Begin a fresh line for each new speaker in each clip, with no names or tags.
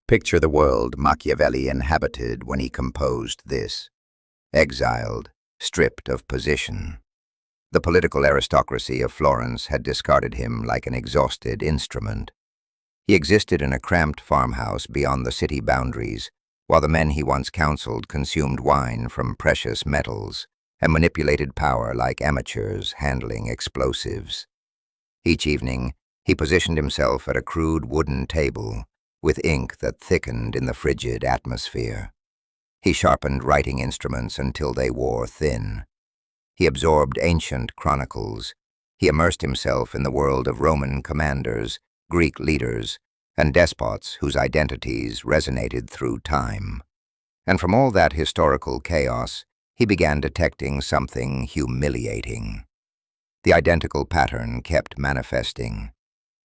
Picture the world Machiavelli inhabited when he composed this. Exiled, stripped of position. The political aristocracy of Florence had discarded him like an exhausted instrument. He existed in a cramped farmhouse beyond the city boundaries, while the men he once counseled consumed wine from precious metals and manipulated power like amateurs handling explosives. Each evening, he positioned himself at a crude wooden table, with ink that thickened in the frigid atmosphere. He sharpened writing instruments until they wore thin. He absorbed ancient chronicles. He immersed himself in the world of Roman commanders, Greek leaders, and despots whose identities resonated through time. And from all that historical chaos, he began detecting something humiliating. The identical pattern kept manifesting.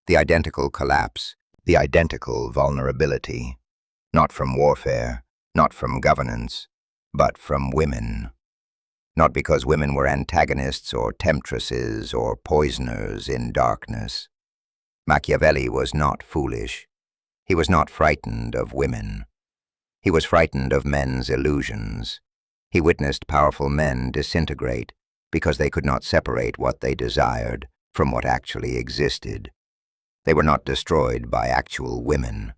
The identical collapse, the identical vulnerability, not from warfare, not from governance, but from women. Not because women were antagonists or temptresses or poisoners in darkness. Machiavelli was not foolish. He was not frightened of women. He was frightened of men's illusions. He witnessed powerful men disintegrate because they could not separate what they desired from what actually existed. They were not destroyed by actual women.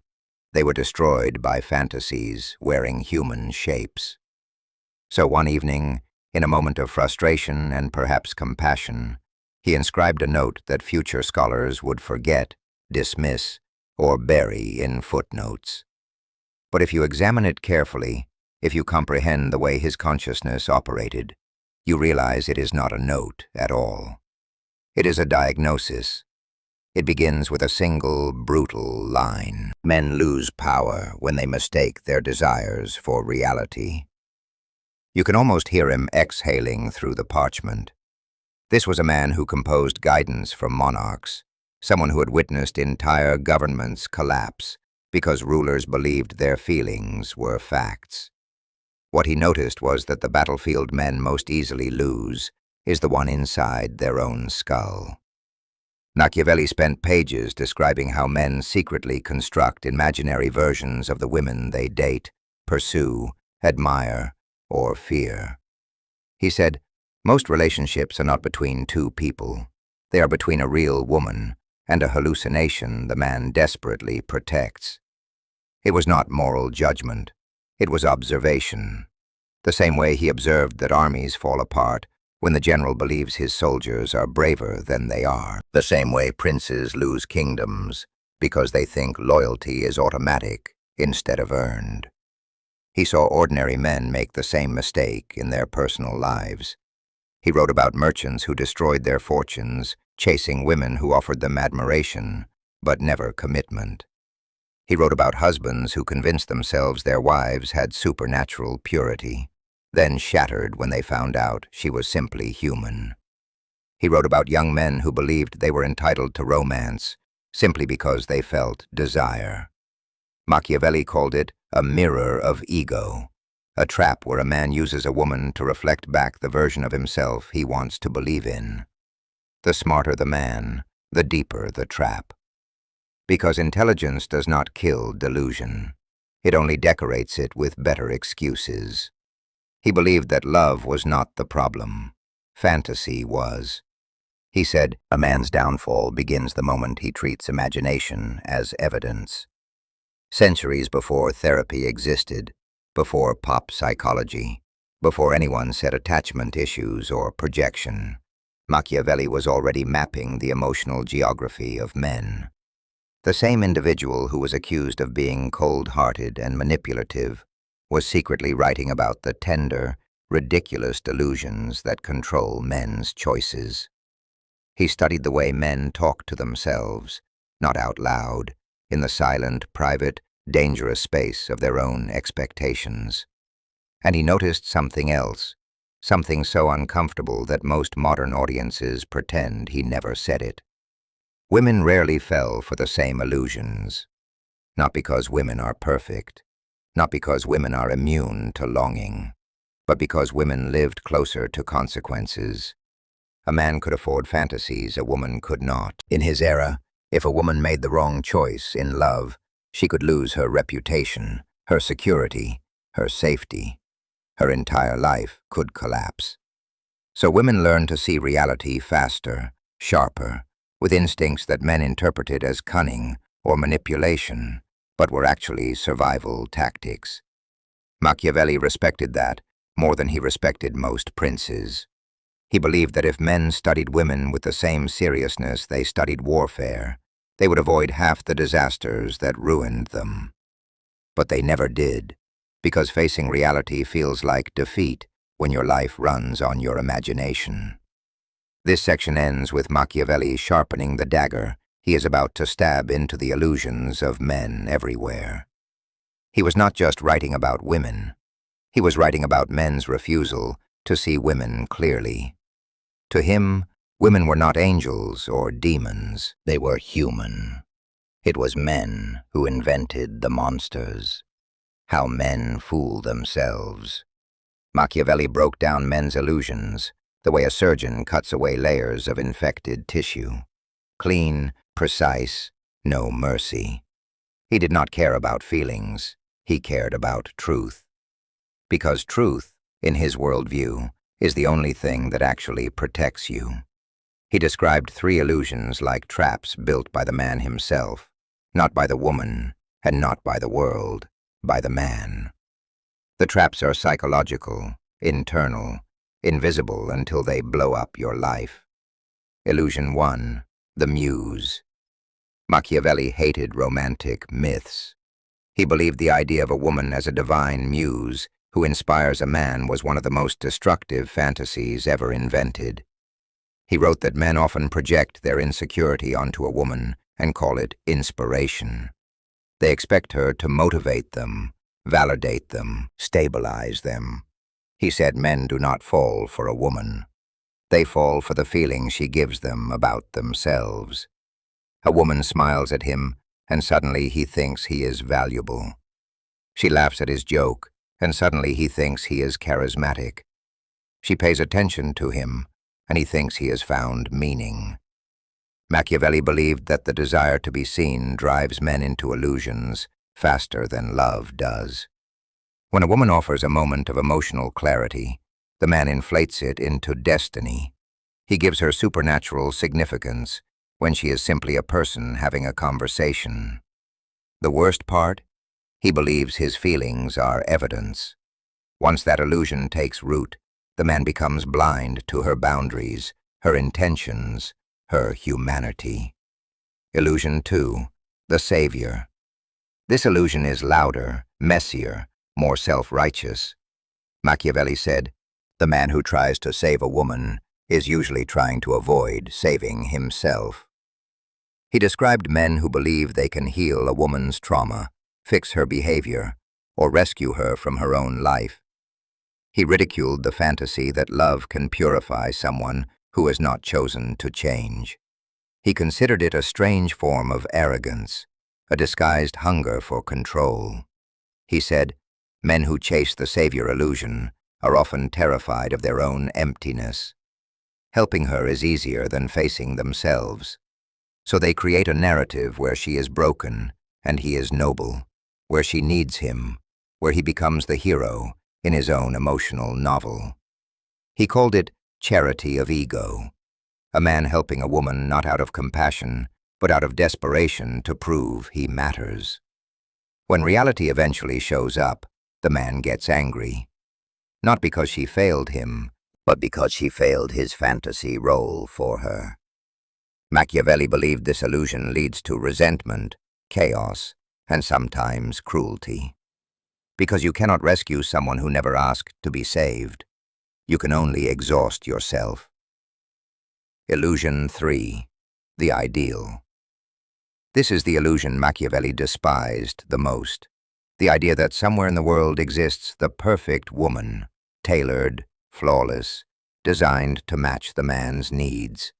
They were destroyed by fantasies wearing human shapes. So one evening, in a moment of frustration and perhaps compassion, he inscribed a note that future scholars would forget, dismiss, or bury in footnotes. But if you examine it carefully, if you comprehend the way his consciousness operated, you realize it is not a note at all. It is a diagnosis. It begins with a single, brutal line. Men lose power when they mistake their desires for reality. You can almost hear him exhaling through the parchment. This was a man who composed guidance from monarchs, someone who had witnessed entire governments collapse because rulers believed their feelings were facts. What he noticed was that the battlefield men most easily lose is the one inside their own skull. Machiavelli spent pages describing how men secretly construct imaginary versions of the women they date, pursue, admire, or fear. He said, most relationships are not between two people. They are between a real woman and a hallucination the man desperately protects. It was not moral judgment. It was observation. The same way he observed that armies fall apart when the general believes his soldiers are braver than they are. The same way princes lose kingdoms because they think loyalty is automatic instead of earned. He saw ordinary men make the same mistake in their personal lives. He wrote about merchants who destroyed their fortunes, chasing women who offered them admiration, but never commitment. He wrote about husbands who convinced themselves their wives had supernatural purity, then shattered when they found out she was simply human. He wrote about young men who believed they were entitled to romance simply because they felt desire. Machiavelli called it a mirror of ego, a trap where a man uses a woman to reflect back the version of himself he wants to believe in. The smarter the man, the deeper the trap. Because intelligence does not kill delusion. It only decorates it with better excuses. He believed that love was not the problem. Fantasy was. He said, a man's downfall begins the moment he treats imagination as evidence. Centuries before therapy existed, before pop psychology, before anyone said attachment issues or projection, Machiavelli was already mapping the emotional geography of men. The same individual who was accused of being cold-hearted and manipulative was secretly writing about the tender, ridiculous delusions that control men's choices. He studied the way men talk to themselves, not out loud, in the silent, private, dangerous space of their own expectations. And he noticed something else, something so uncomfortable that most modern audiences pretend he never said it. Women rarely fell for the same illusions, not because women are perfect, not because women are immune to longing, but because women lived closer to consequences. A man could afford fantasies a woman could not. In his era, if a woman made the wrong choice in love, She could lose her reputation, her security, her safety. Her entire life could collapse. So women learned to see reality faster, sharper, with instincts that men interpreted as cunning or manipulation, but were actually survival tactics. Machiavelli respected that more than he respected most princes. He believed that if men studied women with the same seriousness they studied warfare, they would avoid half the disasters that ruined them. But they never did, because facing reality feels like defeat when your life runs on your imagination. This section ends with Machiavelli sharpening the dagger he is about to stab into the illusions of men everywhere. He was not just writing about women. He was writing about men's refusal to see women clearly. To him, women were not angels or demons. They were human. It was men who invented the monsters. How men fool themselves. Machiavelli broke down men's illusions, the way a surgeon cuts away layers of infected tissue. Clean, precise, no mercy. He did not care about feelings. He cared about truth. Because truth, in his worldview, is the only thing that actually protects you. He described 3 illusions like traps built by the man himself, not by the woman, and not by the world, by the man. The traps are psychological, internal, invisible until they blow up your life. Illusion 1, the muse. Machiavelli hated romantic myths. He believed the idea of a woman as a divine muse who inspires a man was one of the most destructive fantasies ever invented. He wrote that men often project their insecurity onto a woman and call it inspiration. They expect her to motivate them, validate them, stabilize them. He said men do not fall for a woman. They fall for the feeling she gives them about themselves. A woman smiles at him, and suddenly he thinks he is valuable. She laughs at his joke, and suddenly he thinks he is charismatic. She pays attention to him, and he thinks he has found meaning. Machiavelli believed that the desire to be seen drives men into illusions faster than love does. When a woman offers a moment of emotional clarity, the man inflates it into destiny. He gives her supernatural significance when she is simply a person having a conversation. The worst part? He believes his feelings are evidence. Once that illusion takes root, the man becomes blind to her boundaries, her intentions, her humanity. Illusion 2, the savior. This illusion is louder, messier, more self-righteous. Machiavelli said, "The man who tries to save a woman is usually trying to avoid saving himself." He described men who believe they can heal a woman's trauma, fix her behavior, or rescue her from her own life. He ridiculed the fantasy that love can purify someone who has not chosen to change. He considered it a strange form of arrogance, a disguised hunger for control. He said, men who chase the savior illusion are often terrified of their own emptiness. Helping her is easier than facing themselves. So they create a narrative where she is broken and he is noble, where she needs him, where he becomes the hero in his own emotional novel. He called it charity of ego, a man helping a woman not out of compassion, but out of desperation to prove he matters. When reality eventually shows up, the man gets angry, not because she failed him, but because she failed his fantasy role for her. Machiavelli believed this illusion leads to resentment, chaos, and sometimes cruelty. Because you cannot rescue someone who never asked to be saved. You can only exhaust yourself. Illusion 3, the ideal. This is the illusion Machiavelli despised the most. The idea that somewhere in the world exists the perfect woman, tailored, flawless, designed to match the man's needs.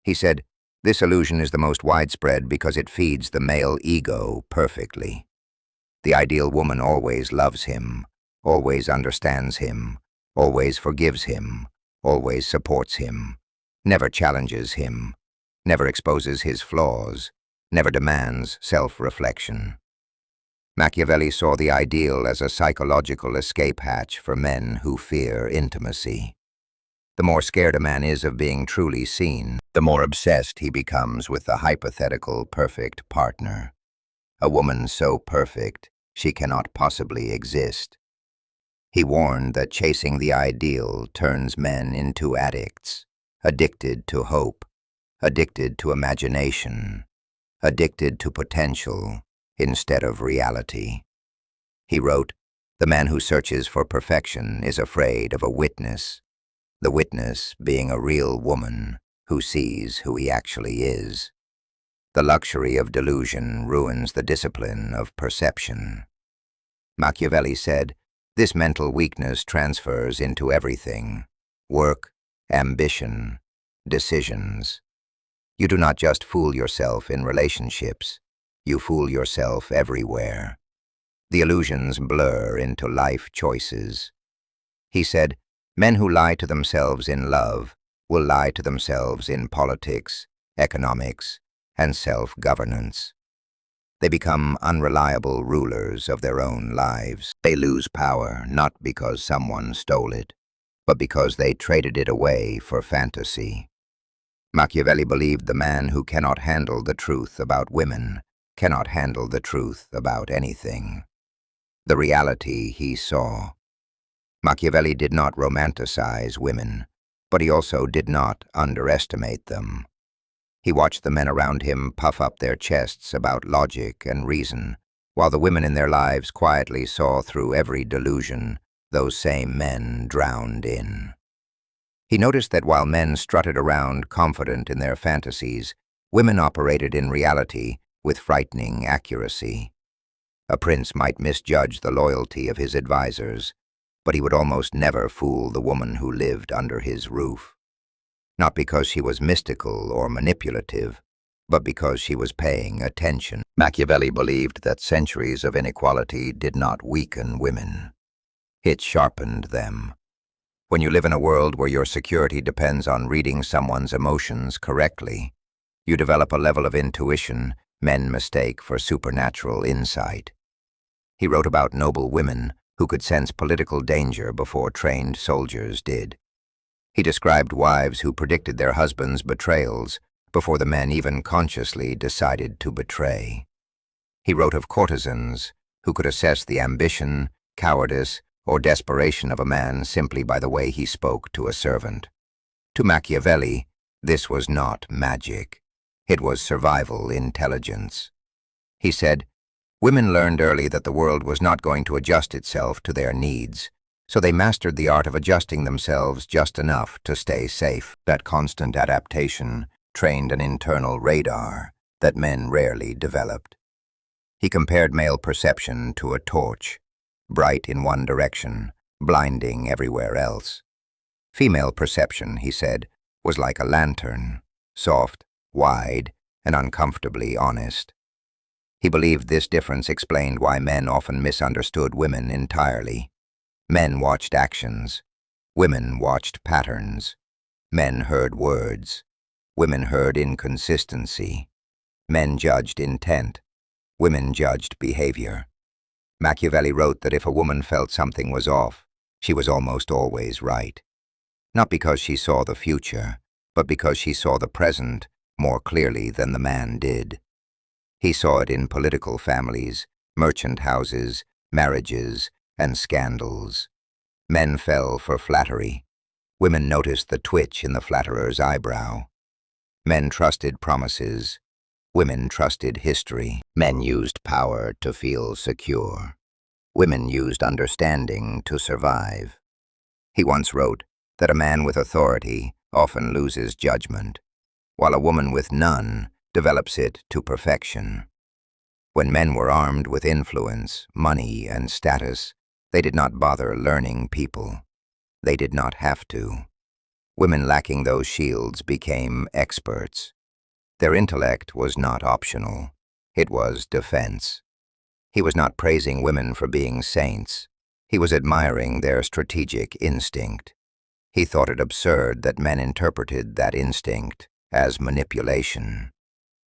He said, this illusion is the most widespread because it feeds the male ego perfectly. The ideal woman always loves him, always understands him, always forgives him, always supports him, never challenges him, never exposes his flaws, never demands self-reflection. Machiavelli saw the ideal as a psychological escape hatch for men who fear intimacy. The more scared a man is of being truly seen, the more obsessed he becomes with the hypothetical perfect partner. A woman so perfect, she cannot possibly exist. He warned that chasing the ideal turns men into addicts, addicted to hope, addicted to imagination, addicted to potential instead of reality. He wrote, "The man who searches for perfection is afraid of a witness, the witness being a real woman who sees who he actually is. The luxury of delusion ruins the discipline of perception." Machiavelli said, "This mental weakness transfers into everything: work, ambition, decisions. You do not just fool yourself in relationships, you fool yourself everywhere. The illusions blur into life choices." He said, "Men who lie to themselves in love will lie to themselves in politics, economics, and self-governance. They become unreliable rulers of their own lives. They lose power not because someone stole it, but because they traded it away for fantasy." Machiavelli believed the man who cannot handle the truth about women cannot handle the truth about anything. The reality he saw. Machiavelli did not romanticize women, but he also did not underestimate them. He watched the men around him puff up their chests about logic and reason, while the women in their lives quietly saw through every delusion those same men drowned in. He noticed that while men strutted around confident in their fantasies, women operated in reality with frightening accuracy. A prince might misjudge the loyalty of his advisors, but he would almost never fool the woman who lived under his roof. Not because she was mystical or manipulative, but because she was paying attention. Machiavelli believed that centuries of inequality did not weaken women. It sharpened them. When you live in a world where your security depends on reading someone's emotions correctly, you develop a level of intuition men mistake for supernatural insight. He wrote about noble women who could sense political danger before trained soldiers did. He described wives who predicted their husbands' betrayals before the men even consciously decided to betray. He wrote of courtesans who could assess the ambition, cowardice, or desperation of a man simply by the way he spoke to a servant. To Machiavelli, this was not magic. It was survival intelligence. He said, "Women learned early that the world was not going to adjust itself to their needs, so they mastered the art of adjusting themselves just enough to stay safe. That constant adaptation trained an internal radar that men rarely developed." He compared male perception to a torch, bright in one direction, blinding everywhere else. Female perception, he said, was like a lantern, soft, wide, and uncomfortably honest. He believed this difference explained why men often misunderstood women entirely. Men watched actions. Women watched patterns. Men heard words. Women heard inconsistency. Men judged intent. Women judged behavior. Machiavelli wrote that if a woman felt something was off, she was almost always right. Not because she saw the future, but because she saw the present more clearly than the man did. He saw it in political families, merchant houses, marriages, and scandals. Men fell for flattery. Women noticed the twitch in the flatterer's eyebrow. Men trusted promises. Women trusted history. Men used power to feel secure. Women used understanding to survive. He once wrote that a man with authority often loses judgment, while a woman with none develops it to perfection. When men were armed with influence, money, and status, they did not bother learning people. They did not have to. Women lacking those shields became experts. Their intellect was not optional. It was defense. He was not praising women for being saints. He was admiring their strategic instinct. He thought it absurd that men interpreted that instinct as manipulation.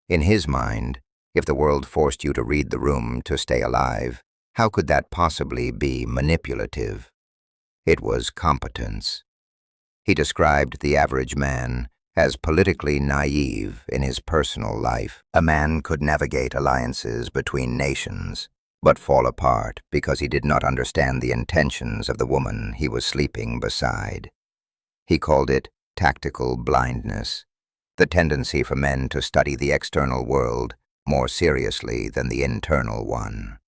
In his mind, If the world forced you to read the room to stay alive, how could that possibly be manipulative? It was competence. He described the average man as politically naive in his personal life. A man could navigate alliances between nations, but fall apart because he did not understand the intentions of the woman he was sleeping beside. He called it tactical blindness, the tendency for men to study the external world more seriously than the internal one.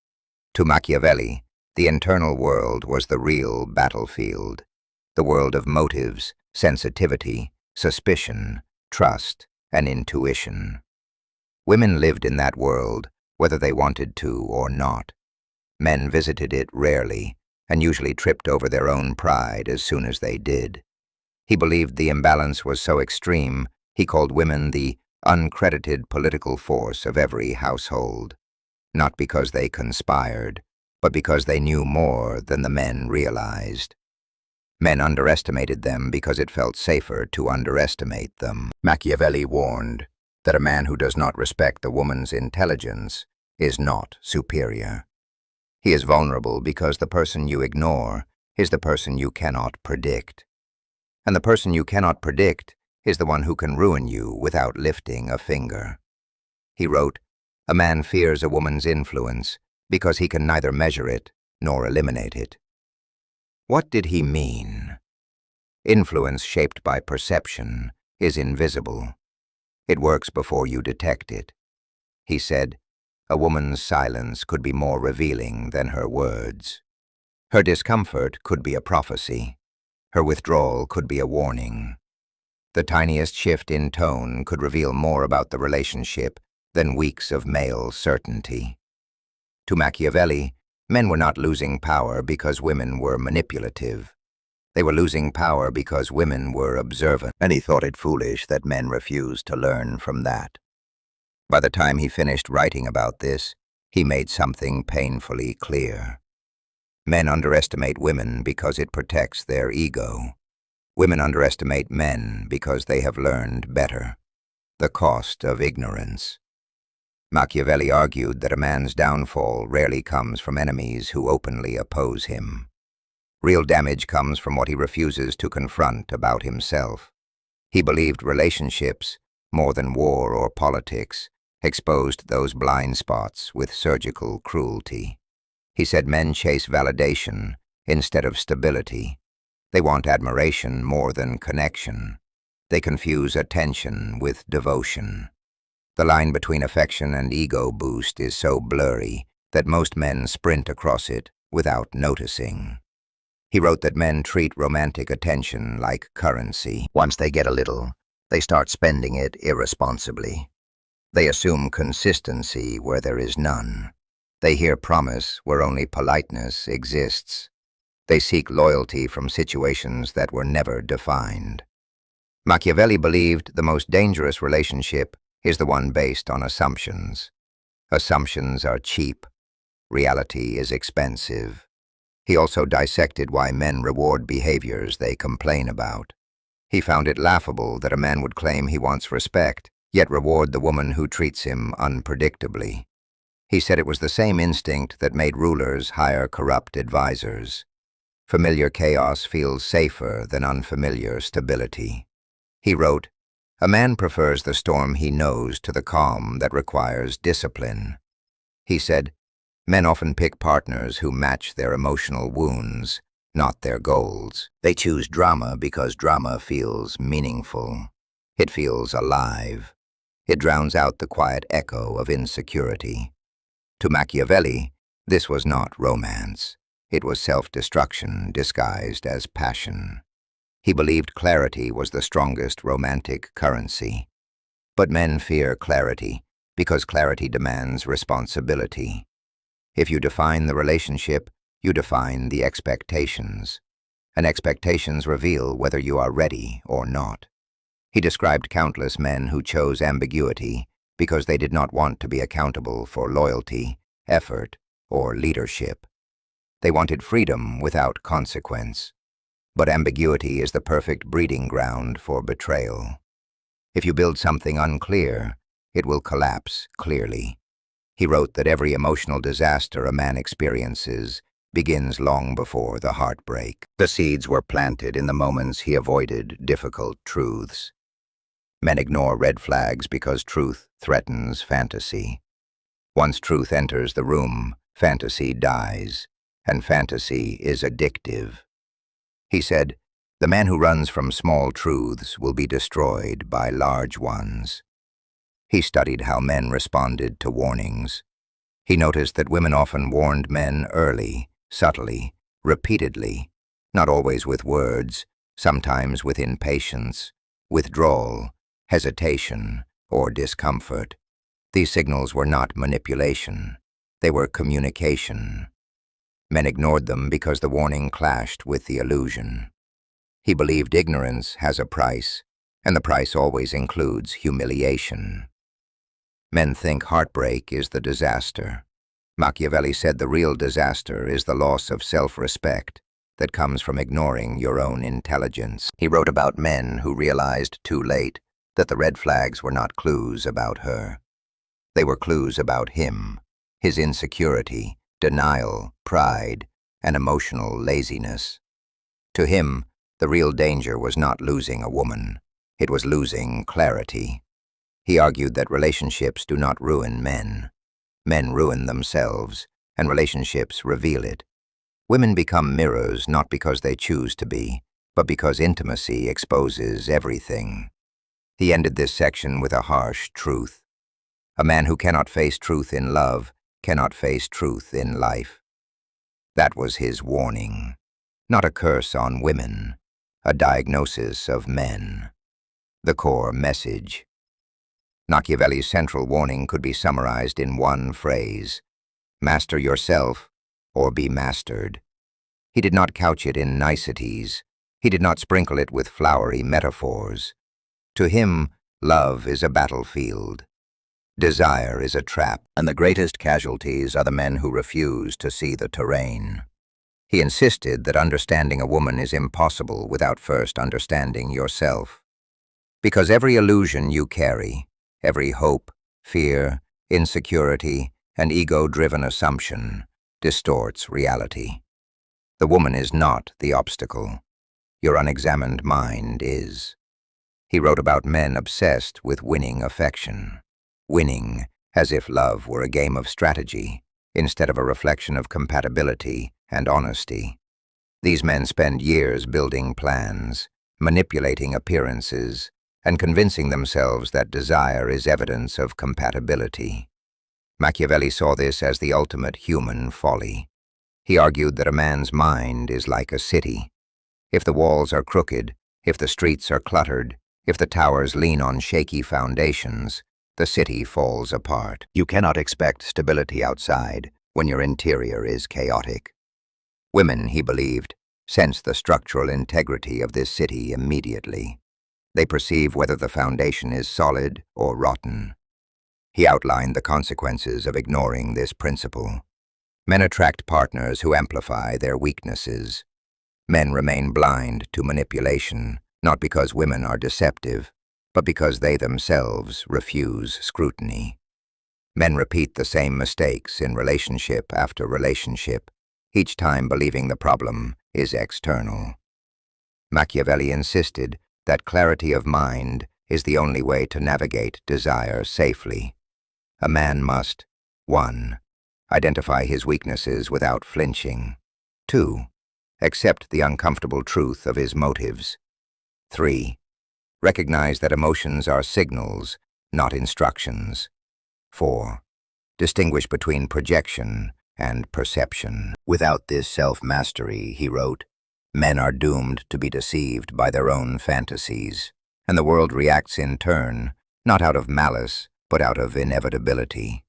To Machiavelli, the internal world was the real battlefield, the world of motives, sensitivity, suspicion, trust, and intuition. Women lived in that world, whether they wanted to or not. Men visited it rarely, and usually tripped over their own pride as soon as they did. He believed the imbalance was so extreme, he called women the uncredited political force of every household, not because they conspired, but because they knew more than the men realized. Men underestimated them because it felt safer to underestimate them. Machiavelli warned that a man who does not respect a woman's intelligence is not superior. He is vulnerable because the person you ignore is the person you cannot predict. And the person you cannot predict is the one who can ruin you without lifting a finger. He wrote, "A man fears a woman's influence because he can neither measure it nor eliminate it." What did he mean? Influence shaped by perception is invisible. It works before you detect it. He said, a woman's silence could be more revealing than her words. Her discomfort could be a prophecy. Her withdrawal could be a warning. The tiniest shift in tone could reveal more about the relationship than weeks of male certainty. To Machiavelli, men were not losing power because women were manipulative. They were losing power because women were observant, and he thought it foolish that men refused to learn from that. By the time he finished writing about this, he made something painfully clear. Men underestimate women because it protects their ego. Women underestimate men because they have learned better. The cost of ignorance. Machiavelli argued that a man's downfall rarely comes from enemies who openly oppose him. Real damage comes from what he refuses to confront about himself. He believed relationships, more than war or politics, exposed those blind spots with surgical cruelty. He said men chase validation instead of stability. They want admiration more than connection. They confuse attention with devotion. The line between affection and ego boost is so blurry that most men sprint across it without noticing. He wrote that men treat romantic attention like currency. Once they get a little, they start spending it irresponsibly. They assume consistency where there is none. They hear promise where only politeness exists. They seek loyalty from situations that were never defined. Machiavelli believed the most dangerous relationship is the one based on assumptions. Assumptions are cheap. Reality is expensive. He also dissected why men reward behaviors they complain about. He found it laughable that a man would claim he wants respect, yet reward the woman who treats him unpredictably. He said it was the same instinct that made rulers hire corrupt advisors. Familiar chaos feels safer than unfamiliar stability. He wrote, "A man prefers the storm he knows to the calm that requires discipline." He said, "Men often pick partners who match their emotional wounds, not their goals. They choose drama because drama feels meaningful. It feels alive. It drowns out the quiet echo of insecurity." To Machiavelli, this was not romance. It was self-destruction disguised as passion. He believed clarity was the strongest romantic currency. But men fear clarity because clarity demands responsibility. If you define the relationship, you define the expectations. And expectations reveal whether you are ready or not. He described countless men who chose ambiguity because they did not want to be accountable for loyalty, effort, or leadership. They wanted freedom without consequence. But ambiguity is the perfect breeding ground for betrayal. If you build something unclear, it will collapse clearly. He wrote that every emotional disaster a man experiences begins long before the heartbreak. The seeds were planted in the moments he avoided difficult truths. Men ignore red flags because truth threatens fantasy. Once truth enters the room, fantasy dies, and fantasy is addictive. He said, "The man who runs from small truths will be destroyed by large ones." He studied how men responded to warnings. He noticed that women often warned men early, subtly, repeatedly, not always with words, sometimes with impatience, withdrawal, hesitation, or discomfort. These signals were not manipulation. They were communication. Men ignored them because the warning clashed with the illusion. He believed ignorance has a price, and the price always includes humiliation. Men think heartbreak is the disaster. Machiavelli said the real disaster is the loss of self-respect that comes from ignoring your own intelligence. He wrote about men who realized too late that the red flags were not clues about her. They were clues about him, his insecurity, denial, pride, and emotional laziness. To him, the real danger was not losing a woman. It was losing clarity. He argued that relationships do not ruin men. Men ruin themselves, and relationships reveal it. Women become mirrors not because they choose to be, but because intimacy exposes everything. He ended this section with a harsh truth. A man who cannot face truth in love cannot face truth in life. That was his warning. Not a curse on women, a diagnosis of men. The core message. Machiavelli's central warning could be summarized in one phrase: master yourself or be mastered. He did not couch it in niceties. He did not sprinkle it with flowery metaphors. To him, love is a battlefield. Desire is a trap, and the greatest casualties are the men who refuse to see the terrain. He insisted that understanding a woman is impossible without first understanding yourself. Because every illusion you carry, every hope, fear, insecurity, and ego-driven assumption distorts reality. The woman is not the obstacle. Your unexamined mind is. He wrote about men obsessed with winning affection. Winning as if love were a game of strategy instead of a reflection of compatibility and honesty. These men spend years building plans, manipulating appearances, and convincing themselves that desire is evidence of compatibility. Machiavelli saw this as the ultimate human folly. He argued that a man's mind is like a city. If the walls are crooked, if the streets are cluttered, if the towers lean on shaky foundations, the city falls apart. You cannot expect stability outside when your interior is chaotic. Women, he believed, sense the structural integrity of this city immediately. They perceive whether the foundation is solid or rotten. He outlined the consequences of ignoring this principle. Men attract partners who amplify their weaknesses. Men remain blind to manipulation, not because women are deceptive, but because they themselves refuse scrutiny. Men repeat the same mistakes in relationship after relationship, each time believing the problem is external. Machiavelli insisted that clarity of mind is the only way to navigate desire safely. A man must 1. Identify his weaknesses without flinching. 2. Accept the uncomfortable truth of his motives. 3. Recognize that emotions are signals, not instructions. 4. Distinguish between projection and perception. Without this self-mastery, he wrote, men are doomed to be deceived by their own fantasies, and the world reacts in turn, not out of malice, but out of inevitability.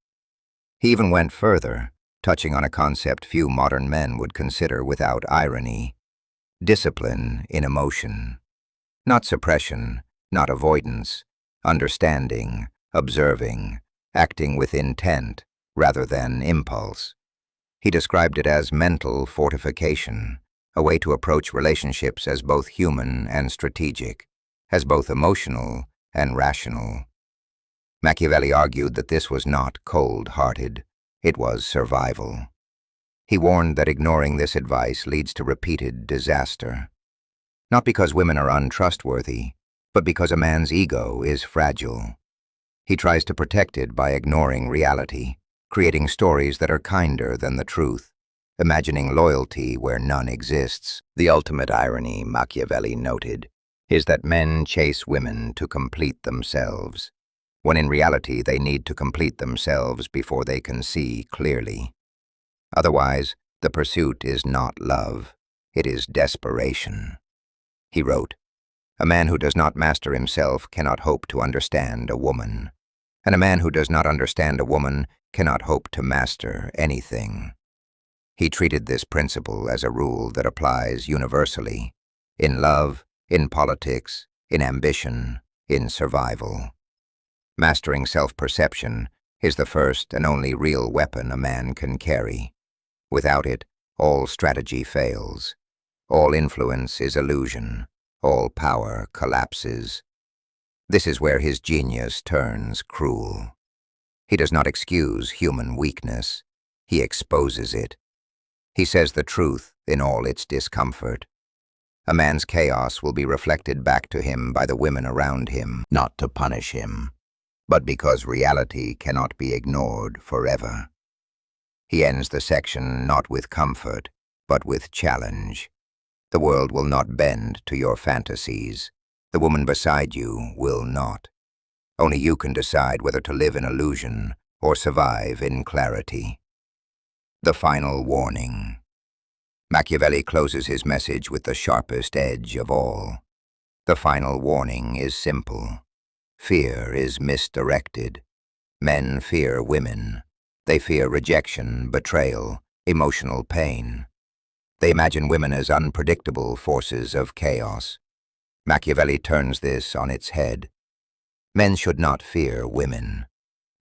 He even went further, touching on a concept few modern men would consider without irony: discipline in emotion. Not suppression, not avoidance, understanding, observing, acting with intent rather than impulse. He described it as mental fortification, a way to approach relationships as both human and strategic, as both emotional and rational. Machiavelli argued that this was not cold-hearted, it was survival. He warned that ignoring this advice leads to repeated disaster. Not because women are untrustworthy, but because a man's ego is fragile. He tries to protect it by ignoring reality, creating stories that are kinder than the truth, imagining loyalty where none exists. The ultimate irony, Machiavelli noted, is that men chase women to complete themselves, when in reality they need to complete themselves before they can see clearly. Otherwise, the pursuit is not love, it is desperation. He wrote, "A man who does not master himself cannot hope to understand a woman, and a man who does not understand a woman cannot hope to master anything." He treated this principle as a rule that applies universally, in love, in politics, in ambition, in survival. Mastering self-perception is the first and only real weapon a man can carry. Without it, all strategy fails. All influence is illusion. All power collapses. This is where his genius turns cruel. He does not excuse human weakness. He exposes it. He says the truth in all its discomfort. A man's chaos will be reflected back to him by the women around him, not to punish him, but because reality cannot be ignored forever. He ends the section not with comfort, but with challenge. The world will not bend to your fantasies. The woman beside you will not. Only you can decide whether to live in illusion or survive in clarity. The final warning. Machiavelli closes his message with the sharpest edge of all. The final warning is simple. Fear is misdirected. Men fear women. They fear rejection, betrayal, emotional pain. They imagine women as unpredictable forces of chaos. Machiavelli turns this on its head. Men should not fear women.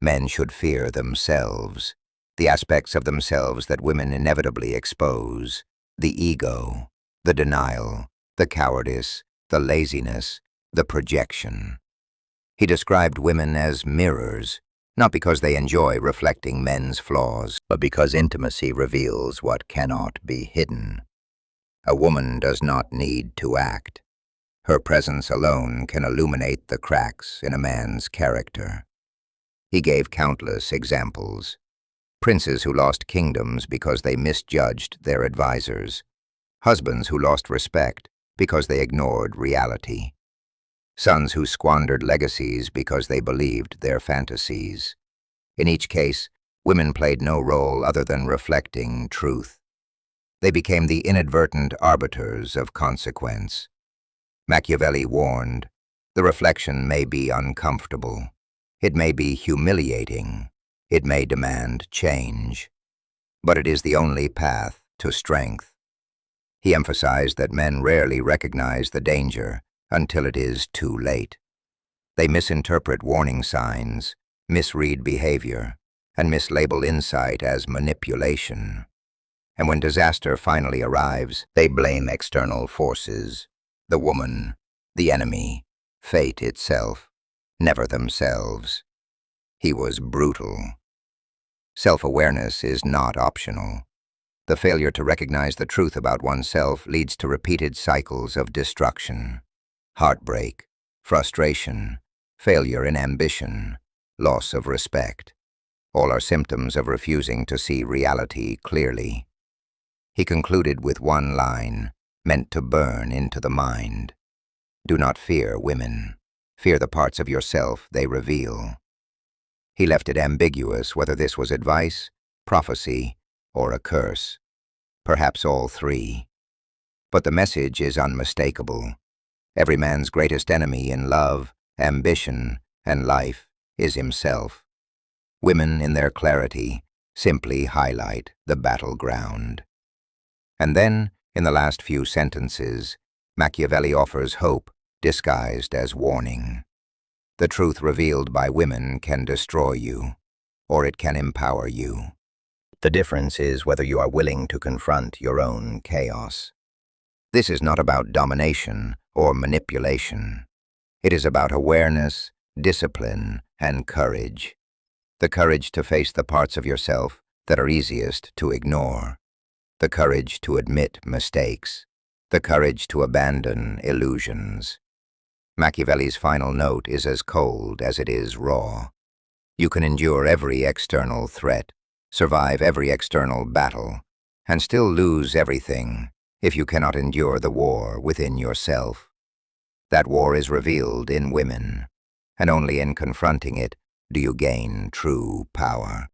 Men should fear themselves, the aspects of themselves that women inevitably expose, the ego, the denial, the cowardice, the laziness, the projection. He described women as mirrors, not because they enjoy reflecting men's flaws, but because intimacy reveals what cannot be hidden. A woman does not need to act. Her presence alone can illuminate the cracks in a man's character. He gave countless examples. Princes who lost kingdoms because they misjudged their advisors. Husbands who lost respect because they ignored reality. Sons who squandered legacies because they believed their fantasies. In each case, women played no role other than reflecting truth. They became the inadvertent arbiters of consequence. Machiavelli warned, the reflection may be uncomfortable. It may be humiliating. It may demand change. But it is the only path to strength. He emphasized that men rarely recognize the danger until it is too late. They misinterpret warning signs, misread behavior, and mislabel insight as manipulation. And when disaster finally arrives, they blame external forces, the woman, the enemy, fate itself, never themselves. He was brutal. Self-awareness is not optional. The failure to recognize the truth about oneself leads to repeated cycles of destruction. Heartbreak, frustration, failure in ambition, loss of respect. All are symptoms of refusing to see reality clearly. He concluded with one line, meant to burn into the mind. Do not fear women. Fear the parts of yourself they reveal. He left it ambiguous whether this was advice, prophecy, or a curse. Perhaps all three. But the message is unmistakable. Every man's greatest enemy in love, ambition, and life is himself. Women, in their clarity, simply highlight the battleground. And then, in the last few sentences, Machiavelli offers hope disguised as warning. The truth revealed by women can destroy you, or it can empower you. The difference is whether you are willing to confront your own chaos. This is not about domination or manipulation. It is about awareness, discipline, and courage. The courage to face the parts of yourself that are easiest to ignore. The courage to admit mistakes. The courage to abandon illusions. Machiavelli's final note is as cold as it is raw. You can endure every external threat, survive every external battle, and still lose everything if you cannot endure the war within yourself. That war is revealed in women, and only in confronting it do you gain true power.